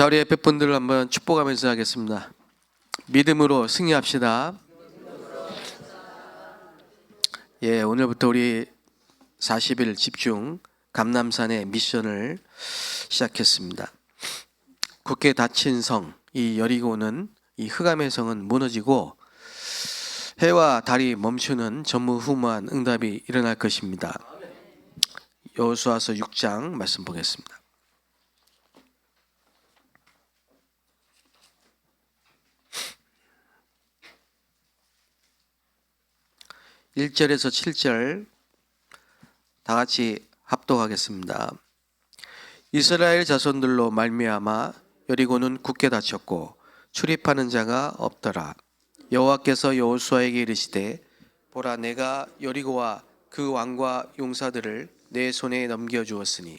자, 우리 옆에 분들 한번 축복하면서 하겠습니다. 믿음으로 승리합시다. 예, 오늘부터 우리 40일 집중 감람산의 미션을 시작했습니다. 굳게 닫힌 성, 이 여리고는, 이 흑암의 성은 무너지고 해와 달이 멈추는 전무후무한 응답이 일어날 것입니다. 여호수아서 6장 말씀 보겠습니다. 1절에서 7절 다 같이 합독하겠습니다. 이스라엘 자손들로 말미암아 여리고는 굳게 닫혔고 출입하는 자가 없더라. 여호와께서 여호수아에게 이르시되 보라, 내가 여리고와 그 왕과 용사들을 내 손에 넘겨주었으니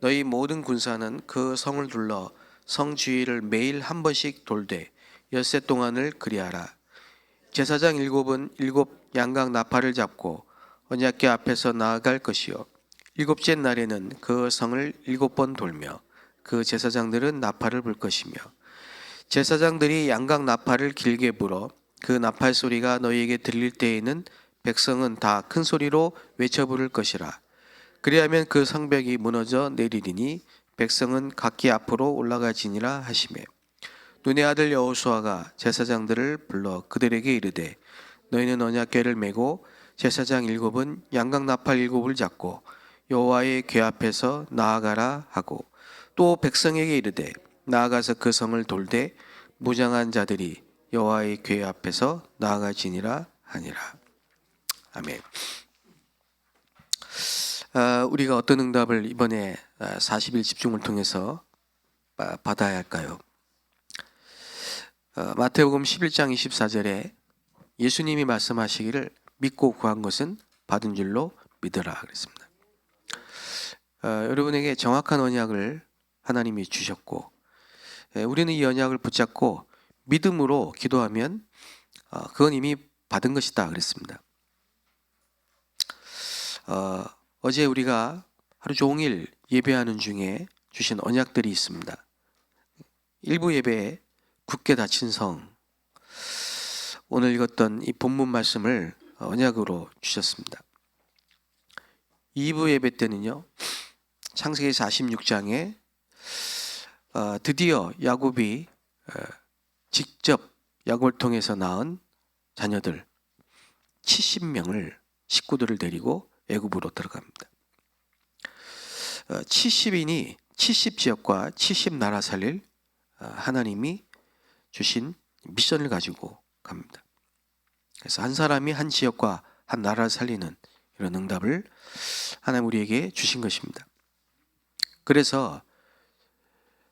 너희 모든 군사는 그 성을 둘러 성 주위를 매일 한 번씩 돌되 엿새 동안을 그리하라. 제사장 일곱은 일곱 양각 나팔을 잡고 언약궤 앞에서 나아갈 것이요 일곱째 날에는 그 성을 7번 돌며 그 제사장들은 나팔을 불 것이며 제사장들이 양각 나팔을 길게 불어 그 나팔 소리가 너희에게 들릴 때에는 백성은 다 큰 소리로 외쳐 부를 것이라. 그리하면 그 성벽이 무너져 내리리니 백성은 각기 앞으로 올라가지니라 하시매, 눈의 아들 여호수아가 제사장들을 불러 그들에게 이르되 너희는 언약궤를 메고 제사장 7은 양각 나팔 7을 잡고 여호와의 궤 앞에서 나아가라 하고, 또 백성에게 이르되 나아가서 그 성을 돌되 무장한 자들이 여호와의 궤 앞에서 나아가지니라 하니라. 아멘. 우리가 어떤 응답을 이번에 40일 집중을 통해서 받아야 할까요? 마태복음 11장 24절에 예수님이 말씀하시기를 믿고 구한 것은 받은 줄로 믿으라 그랬습니다. 여러분에게 정확한 언약을 하나님이 주셨고, 우리는 이 언약을 붙잡고 믿음으로 기도하면 그건 이미 받은 것이다 그랬습니다. 어제 우리가 하루 종일 예배하는 중에 주신 언약들이 있습니다. 일부 예배에 굳게 닫힌 성, 오늘 읽었던 이 본문 말씀을 언약으로 주셨습니다. 2부 예배 때는요, 창세기 46장에 드디어 야곱이 직접 야곱을 통해서 낳은 자녀들 70명을 식구들을 데리고 애굽으로 들어갑니다. 70인이 70지역과 70나라 살릴 하나님이 주신 미션을 가지고 갑니다. 그래서 한 사람이 한 지역과 한 나라를 살리는 이런 응답을 하나님 우리에게 주신 것입니다. 그래서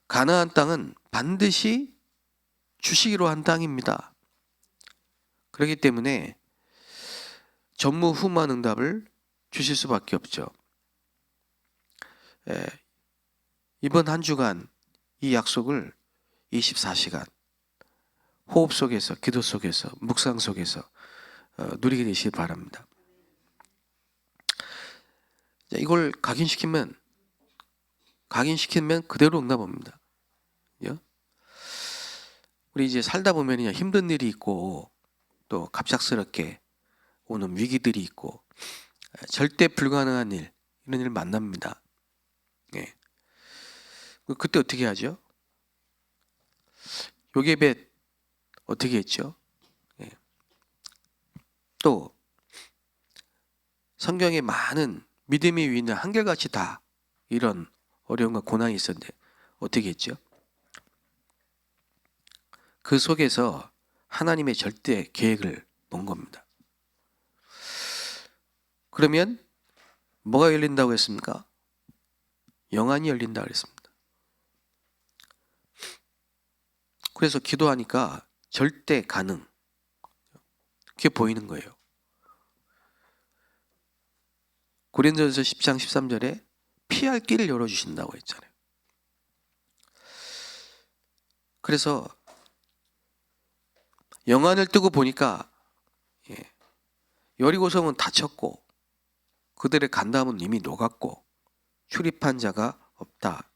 가나안 땅은 반드시 주시기로 한 땅입니다. 그렇기 때문에 전무후무한 응답을 주실 수밖에 없죠. 이번 한 주간 이 약속을 24시간 호흡 속에서, 기도 속에서, 묵상 속에서 누리게 되시길 바랍니다. 이걸 각인시키면 그대로 응답 옵니다. 우리 이제 살다 보면 힘든 일이 있고 또 갑작스럽게 오는 위기들이 있고 절대 불가능한 일, 이런 일 만납니다. 그때 어떻게 하죠? 요게벳 어떻게 했죠? 또 성경에 많은 믿음의 위인들 한결같이 다 이런 어려움과 고난이 있었는데 어떻게 했죠? 그 속에서 하나님의 절대 계획을 본 겁니다. 그러면 뭐가 열린다고 했습니까? 영안이 열린다고 했습니다. 그래서 기도하니까 절대 가능, 그게 보이는 거예요. 고린도전서 10장 13절에 피할 길을 열어주신다고 했잖아요. 그래서 영안을 뜨고 보니까 여리고성은 닫혔고 그들의 간담은 이미 녹았고 출입한 자가 없다.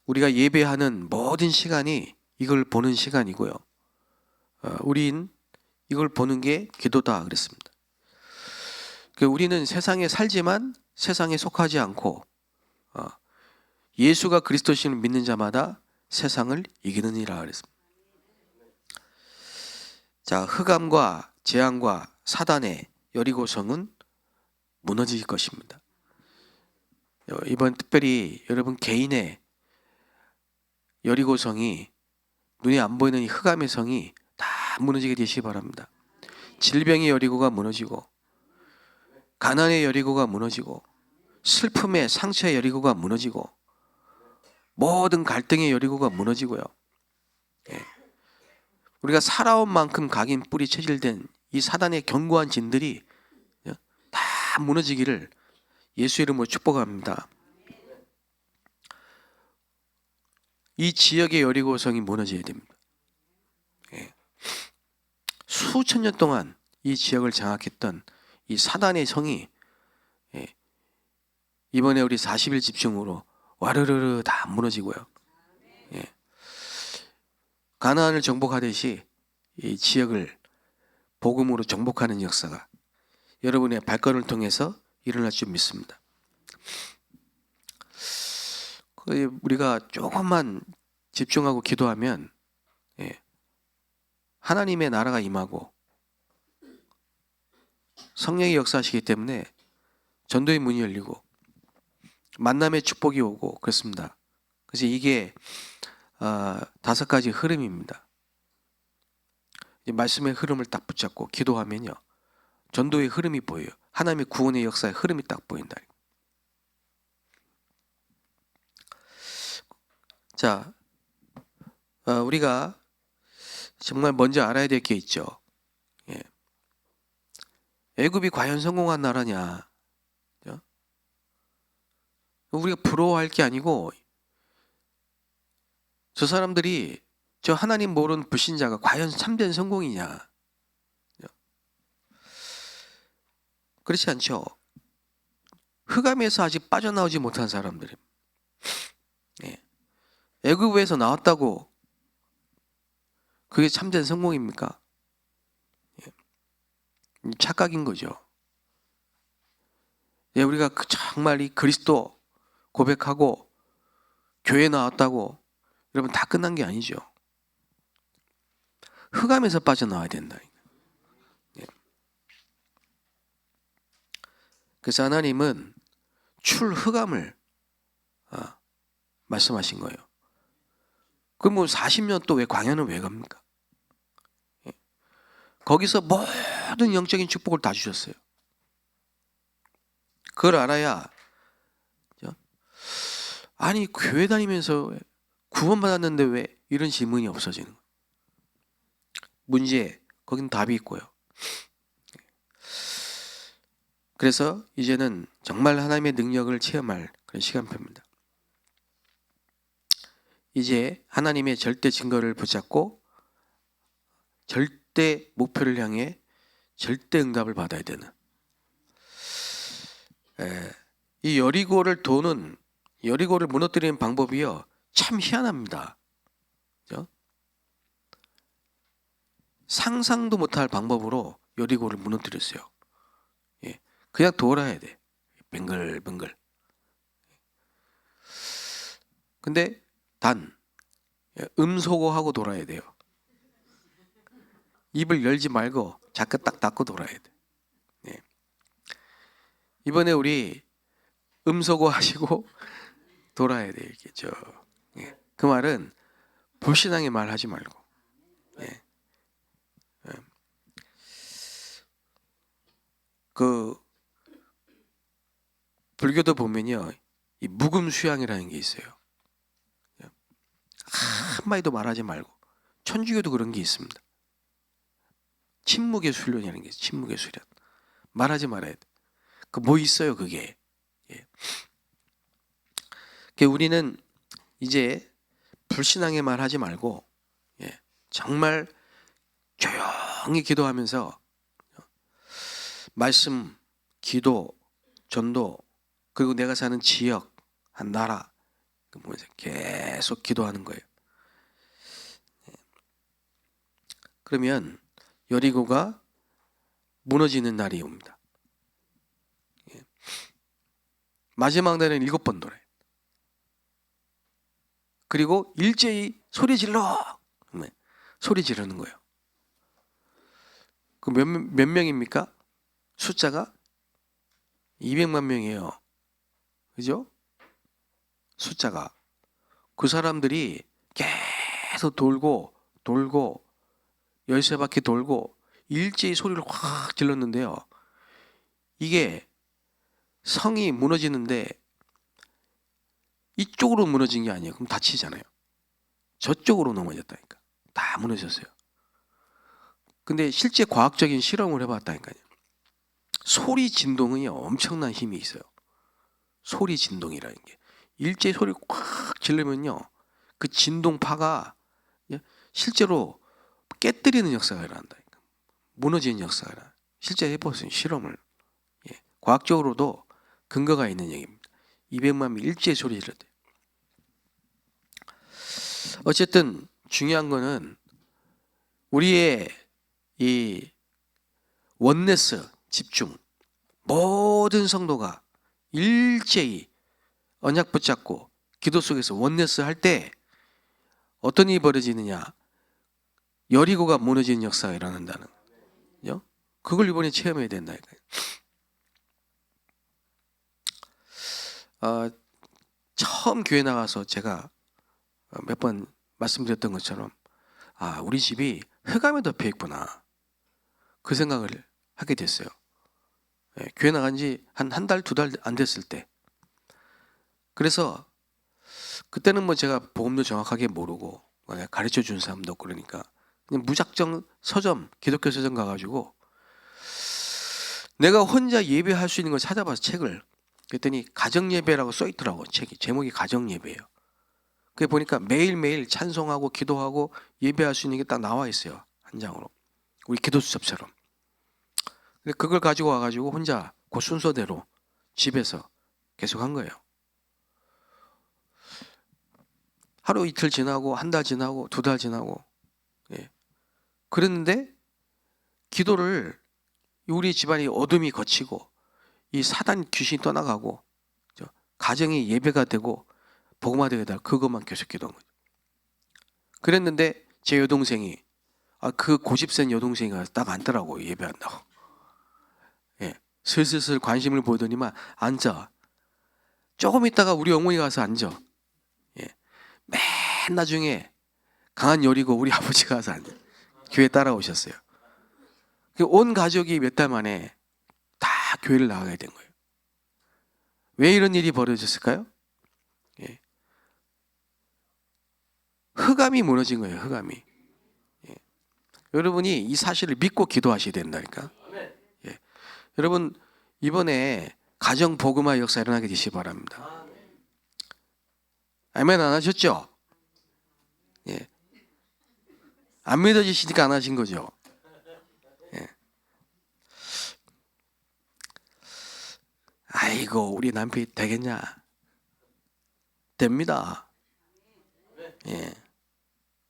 우리가 예배하는 모든 시간이 이걸 보는 시간이고요. 우린 이걸 보는 게 기도다 그랬습니다. 우리는 세상에 살지만 세상에 속하지 않고 예수가 그리스도신을 믿는 자마다 세상을 이기느니라 그랬습니다. 자, 흑암과 재앙과 사단의 여리고성은 무너질 것입니다. 이번 특별히 여러분 개인의 여리고성이, 눈에 안 보이는 이 흑암의 성이 다 무너지게 되시기 바랍니다. 질병의 여리고가 무너지고, 가난의 여리고가 무너지고, 슬픔의 상처의 여리고가 무너지고, 모든 갈등의 여리고가 무너지고요. 우리가 살아온 만큼 각인 뿌리 체질된 이 사단의 견고한 진들이 다 무너지기를 예수 이름으로 축복합니다. 이 지역의 여리고성이 무너져야 됩니다. 수천 년 동안 이 지역을 장악했던 이 사단의 성이 이번에 우리 40일 집중으로 와르르르 다 무너지고요. 가나안을 정복하듯이 이 지역을 복음으로 정복하는 역사가 여러분의 발걸음을 통해서 일어날 줄 믿습니다. 우리가 조금만 집중하고 기도하면 하나님의 나라가 임하고 성령이 역사하시기 때문에 전도의 문이 열리고 만남의 축복이 오고 그렇습니다. 그래서 이게 5가지 흐름입니다. 말씀의 흐름을 딱 붙잡고 기도하면요, 전도의 흐름이 보여요. 하나님의 구원의 역사의 흐름이 딱 보인다. 자, 우리가 정말 먼저 알아야 될 게 있죠. 애굽이 과연 성공한 나라냐? 우리가 부러워할 게 아니고, 저 사람들이, 저 하나님 모르는 불신자가 과연 참된 성공이냐? 그렇지 않죠. 흑암에서 아직 빠져나오지 못한 사람들이, 애굽에서 나왔다고 그게 참된 성공입니까? 착각인 거죠. 우리가 정말 이 그리스도 고백하고 교회 나왔다고 여러분 다 끝난 게 아니죠. 흑암에서 빠져나와야 된다. 그래서 하나님은 출흑암을 말씀하신 거예요. 그럼 뭐 40년 또 왜 광야는 왜 갑니까? 거기서 모든 영적인 축복을 다 주셨어요. 그걸 알아야, 아니 교회 다니면서 구원받았는데 왜 이런 질문이 없어지는 거예요. 문제, 거긴 답이 있고요. 그래서 이제는 정말 하나님의 능력을 체험할 그런 시간표입니다. 이제 하나님의 절대 증거를 붙잡고 절대 목표를 향해 절대 응답을 받아야 되는, 이 여리고를 무너뜨리는 방법이요 참 희한합니다. 그렇죠? 상상도 못할 방법으로 여리고를 무너뜨렸어요. 그냥 돌아야 돼. 뱅글뱅글. 근데 단 음소거하고 돌아야 돼요. 입을 열지 말고 자꾸 딱 닫고 돌아야 돼. 이번에 우리 음소거 하시고 돌아야 돼. 이렇게 그 말은 불신앙의 말 하지 말고. 그 불교도 보면요, 이 묵음수양이라는 게 있어요. 한마디도 말하지 말고. 천주교도 그런 게 있습니다. 침묵의 훈련이라는 게 있어요. 침묵의 훈련. 말하지 말아야 돼. 그 뭐 있어요 그게. 우리는 이제 불신앙의 말 하지 말고 정말 조용히 기도하면서 말씀, 기도, 전도, 그리고 내가 사는 지역, 한 나라, 보면서 계속 기도하는 거예요. 그러면 여리고가 무너지는 날이 옵니다. 마지막 날에는 7번 돌아요. 그리고 일제히 소리 질러! 소리 지르는 거예요. 그 몇 명입니까? 숫자가 200만 명이에요. 그죠? 숫자가. 그 사람들이 계속 돌고 13바퀴 돌고 일제히 소리를 확 질렀는데요. 이게 성이 무너지는데 이쪽으로 무너진 게 아니에요. 그럼 다치잖아요. 저쪽으로 넘어졌다니까. 다 무너졌어요. 근데 실제 과학적인 실험을 해봤다니까요. 소리 진동이 엄청난 힘이 있어요. 소리 진동이라는 게. 일제히 소리를 꽉 지르면요. 그 진동파가 실제로 깨뜨리는 역사가 일어난다니까. 무너지는 역사가 일어나. 실제 해보세요. 실험을. 과학적으로도 근거가 있는 얘기입니다. 200만 명 일제히 소리 질렀대요. 어쨌든 중요한 거는 우리의 이 원네스 집중, 모든 성도가 일제히 언약 붙잡고 기도 속에서 원네스 할 때 어떤 일이 벌어지느냐, 여리고가 무너지는 역사가 일어난다는 거죠. 그걸 이번에 체험해야 된다니까요. 처음 교회 나가서 제가 몇 번 말씀드렸던 것처럼 우리 집이 흑암에 덮여 있구나, 그 생각을 하게 됐어요. 교회 나간 지 한 달, 2달 안 됐을 때. 그래서 그때는 뭐 제가 복음도 정확하게 모르고 가르쳐 준 사람도 없고 그러니까 그냥 무작정 서점, 기독교 서점 가가지고 내가 혼자 예배할 수 있는 걸 찾아봐서 책을, 그랬더니 가정예배라고 써있더라고. 책이 제목이 가정예배예요. 그게 보니까 매일매일 찬송하고 기도하고 예배할 수 있는 게 딱 나와 있어요. 한 장으로. 우리 기도수첩처럼. 그걸 가지고 와가지고 혼자 그 순서대로 집에서 계속 한 거예요. 하루 이틀 지나고 한 달 지나고 2달 지나고. 그랬는데 기도를, 우리 집안이 어둠이 걷히고 이 사단 귀신이 떠나가고 가정이 예배가 되고 복음화되게 되고 그것만 계속 기도한 거죠. 그랬는데 제 여동생이 그 고집센 여동생이 딱 앉더라고요. 예배한다고. 슬슬 관심을 보이더니만 앉아. 조금 있다가 우리 어머니 가서 앉아. 맨 나중에 강한 여리고 우리 아버지가 가서 앉아. 교회 따라오셨어요. 온 가족이 몇 달 만에 다 교회를 나가게 된 거예요. 왜 이런 일이 벌어졌을까요? 흑암이 무너진 거예요. 흑암이. 여러분이 이 사실을 믿고 기도하셔야 된다니까. 여러분 이번에 가정 복음화 역사 일어나게 되시기 바랍니다. 아멘 안 하셨죠? 안 믿어지시니까 안 하신 거죠. 아이고 우리 남편이 되겠냐? 됩니다.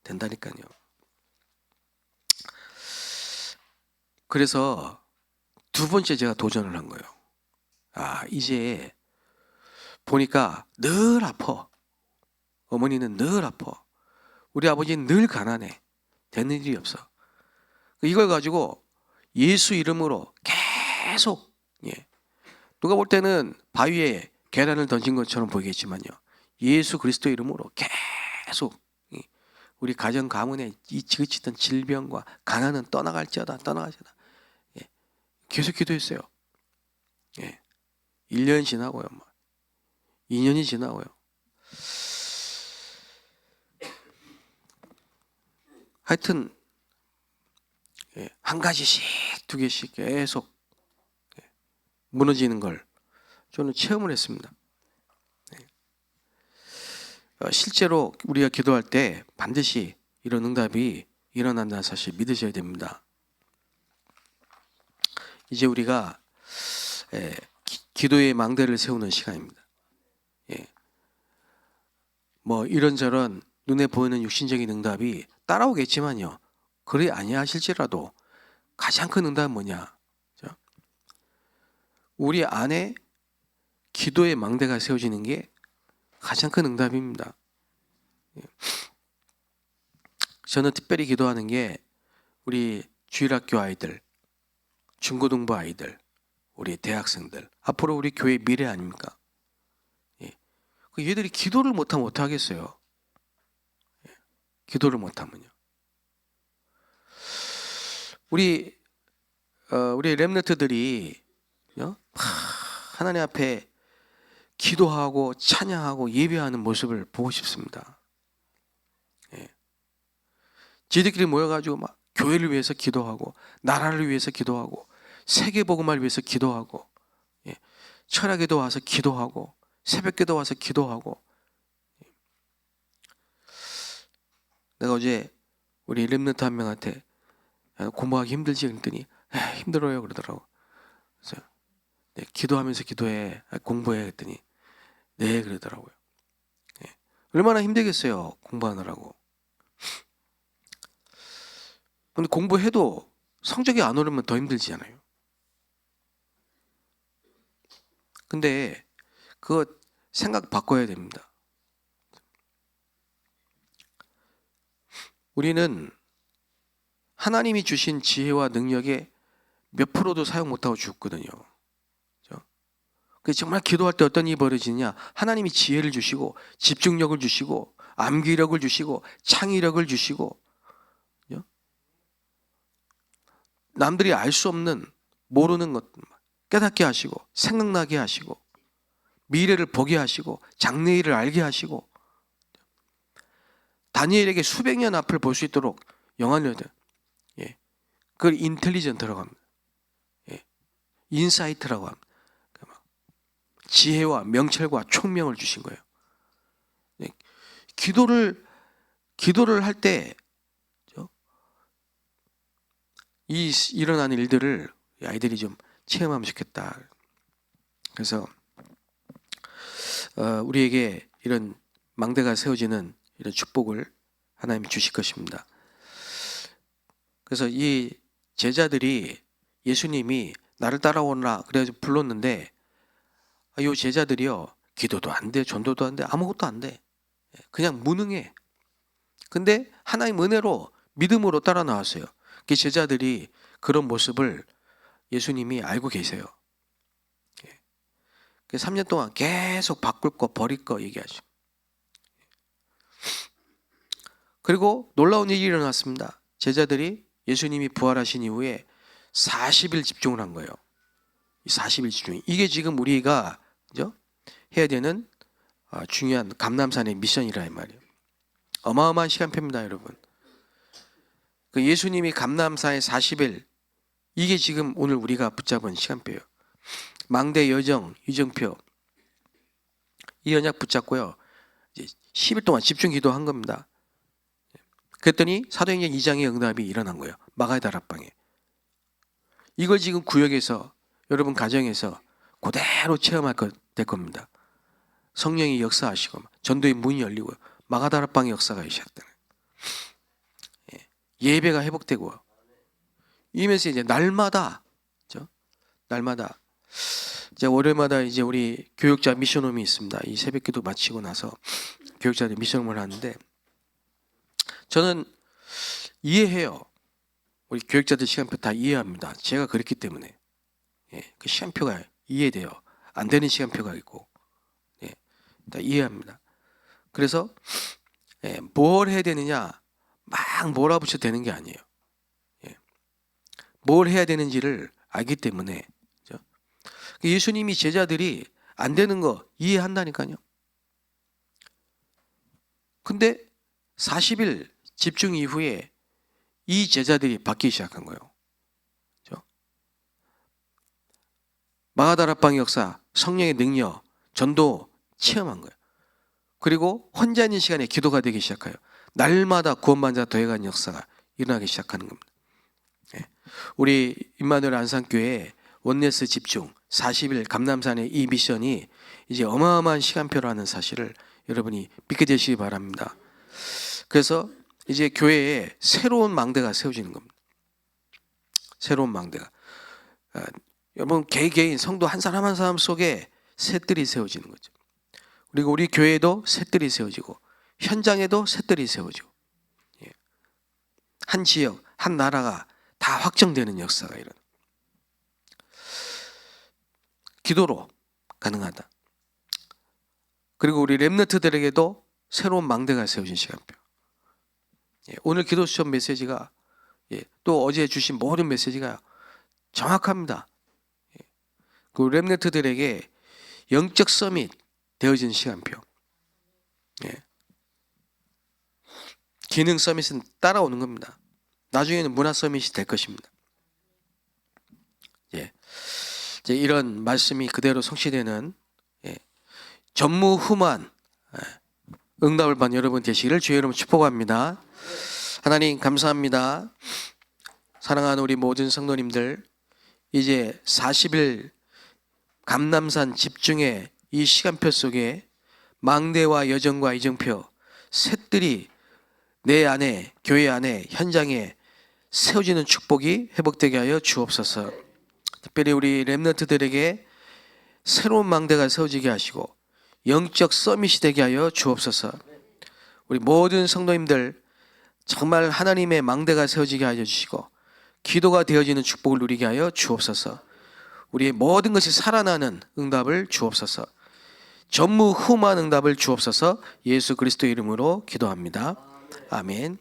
된다니까요. 그래서 두 번째 제가 도전을 한 거예요. 이제 보니까 늘 아파. 어머니는 늘 아파. 우리 아버지는 늘 가난해. 되는 일이 없어. 이걸 가지고 예수 이름으로 계속, 누가 볼 때는 바위에 계란을 던진 것처럼 보이겠지만요, 예수 그리스도 이름으로 계속 우리 가정 가문에 이 지긋지던 질병과 가난은 떠나갈지어다. 계속 기도했어요. 1년 지나고요. 2년이 지나고요. 하여튼 한 가지씩 2개씩 계속 무너지는 걸 저는 체험을 했습니다. 실제로 우리가 기도할 때 반드시 이런 응답이 일어난다는 사실 믿으셔야 됩니다. 이제 우리가 기도의 망대를 세우는 시간입니다. 뭐 이런저런 눈에 보이는 육신적인 응답이 따라오겠지만요. 그리 아니하실지라도 가장 큰 응답은 뭐냐? 우리 안에 기도의 망대가 세워지는 게 가장 큰 응답입니다. 저는 특별히 기도하는 게 우리 주일학교 아이들, 중고등부 아이들, 우리 대학생들, 앞으로 우리 교회 미래 아닙니까? 얘들이 기도를 못하면 어떡하겠어요? 기도를 못하면요. 우리 렘너트들이 하나님 앞에 기도하고 찬양하고 예배하는 모습을 보고 싶습니다. 지들끼리 모여가지고 막 교회를 위해서 기도하고 나라를 위해서 기도하고 세계 복음화를 위해서 기도하고 철학에도 와서 기도하고 새벽기도 와서 기도하고. 내가 어제 우리 렘넌트 한 명한테 공부하기 힘들지 그랬더니 힘들어요 그러더라고. 그래서 네, 기도하면서 기도해 공부해 그랬더니 네 그러더라고요. 얼마나 힘들겠어요 공부하느라고. 근데 공부해도 성적이 안 오르면 더 힘들지않아요. 근데 그거 생각 바꿔야 됩니다. 우리는 하나님이 주신 지혜와 능력에 몇 프로도 사용 못하고 죽거든요. 그래서 정말 기도할 때 어떤 일이 벌어지냐? 하나님이 지혜를 주시고 집중력을 주시고 암기력을 주시고 창의력을 주시고 남들이 알 수 없는 모르는 것 깨닫게 하시고 생각나게 하시고 미래를 보게 하시고 장래일을 알게 하시고 다니엘에게 수백 년 앞을 볼 수 있도록 영향을 줘요. 그걸 인텔리전트라고 합니다. 인사이트라고 합니다. 지혜와 명철과 총명을 주신 거예요. 기도를 할 때 이 일어나는 일들을 아이들이 좀 체험하면 좋겠다. 그래서 우리에게 이런 망대가 세워지는 이런 축복을 하나님이 주실 것입니다. 그래서 이 제자들이 예수님이 나를 따라오라 그래서 불렀는데 이 제자들이요 기도도 안 돼, 전도도 안 돼, 아무것도 안 돼. 그냥 무능해. 근데 하나님 은혜로 믿음으로 따라 나왔어요. 그 제자들이 그런 모습을 예수님이 알고 계세요. 3년 동안 계속 바꿀 거 버릴 거 얘기하죠. 그리고 놀라운 일이 일어났습니다. 제자들이 예수님이 부활하신 이후에 40일 집중을 한 거예요. 40일 집중. 이게 지금 우리가 해야 되는 중요한 감람산의 미션이라 이 말이에요. 어마어마한 시간표입니다, 여러분. 그 예수님이 감람산의 40일 이게 지금 오늘 우리가 붙잡은 시간표예요. 망대 여정, 유정표 이 언약 붙잡고요. 이제 10일 동안 집중 기도한 겁니다. 그랬더니 사도행전 2장의 응답이 일어난 거예요. 마가의 다락방에. 이걸 지금 구역에서 여러분 가정에서 그대로 체험할 될 겁니다. 성령이 역사하시고 전도의 문이 열리고 마가 다락방의 역사가 시작되는. 예배가 회복되고 이면서 이제 날마다 이제 월요일마다 이제 우리 교육자 미션홈이 있습니다. 이 새벽기도 마치고 나서 교육자들 미션홈을 하는데 저는 이해해요. 우리 교육자들 시간표 다 이해합니다. 제가 그랬기 때문에 그 시간표가 이해돼요. 안 되는 시간표가 있고 다 이해합니다. 그래서 뭘 해야 되느냐 막 몰아붙여 되는 게 아니에요. 뭘 해야 되는지를 알기 때문에 예수님이 제자들이 안 되는 거 이해한다니까요. 근데 40일 집중 이후에 이 제자들이 바뀌기 시작한 거예요. 마가다락방의 역사, 성령의 능력, 전도 체험한 거예요. 그리고 혼자 있는 시간에 기도가 되기 시작해요. 날마다 구원받은 자 더해가는 역사가 일어나기 시작하는 겁니다. 우리 임마누엘 안산교회 원네스 집중 40일 감람산의 이 미션이 이제 어마어마한 시간표라는 사실을 여러분이 믿게 되시기 바랍니다. 그래서 이제 교회에 새로운 망대가 세워지는 겁니다. 새로운 망대가. 여러분 개개인 성도 한 사람 한 사람 속에 셋들이 세워지는 거죠. 그리고 우리 교회에도 셋들이 세워지고 현장에도 셋들이 세워지고 한 지역, 한 나라가 다 확정되는 역사가 일어나. 기도로 가능하다. 그리고 우리 렘넌트들에게도 새로운 망대가 세워진 시간표. 오늘 기도 수업 메시지가 또 어제 주신 모든 메시지가 정확합니다. 그 렘넌트들에게 영적 서밋 되어진 시간표. 기능 서밋은 따라오는 겁니다. 나중에는 문화 서밋이 될 것입니다. 이제 이런 말씀이 그대로 성취되는 전무후무한 응답을 받는 여러분 되시기를 주의 이름으로 축복합니다. 하나님 감사합니다. 사랑하는 우리 모든 성도님들, 이제 40일 감남산 집중의 이 시간표 속에 망대와 여정과 이정표 셋들이 내 안에, 교회 안에, 현장에 세워지는 축복이 회복되게 하여 주옵소서. 특별히 우리 렘넌트들에게 새로운 망대가 세워지게 하시고 영적 서밋이 되게 하여 주옵소서. 우리 모든 성도님들 정말 하나님의 망대가 세워지게 하여 주시고 기도가 되어지는 축복을 누리게 하여 주옵소서. 우리의 모든 것이 살아나는 응답을 주옵소서. 전무후무한 응답을 주옵소서. 예수 그리스도 이름으로 기도합니다. 아멘.